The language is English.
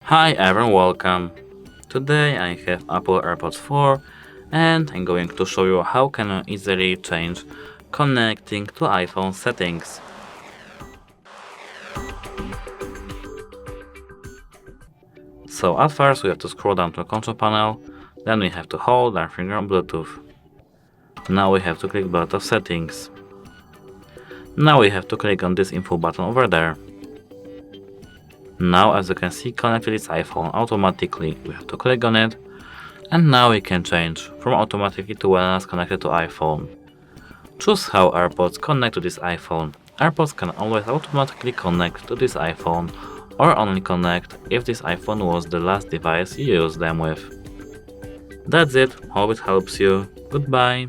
Hi everyone, welcome. Today I have Apple AirPods 4 and I'm going to show you how can you easily change connecting to iPhone settings. So at first we have to scroll down to the control panel, then we have to hold our finger on Bluetooth. Now we have to click Bluetooth settings. Now we have to click on this info button over there. Now as you can see, connected this iPhone automatically. We have to click on it, and now we can change from automatically to when connected to iPhone. Choose how AirPods connect to this iPhone. AirPods can always automatically connect to this iPhone or only connect if this iPhone was the last device you used them with. That's it, hope it helps you. Goodbye.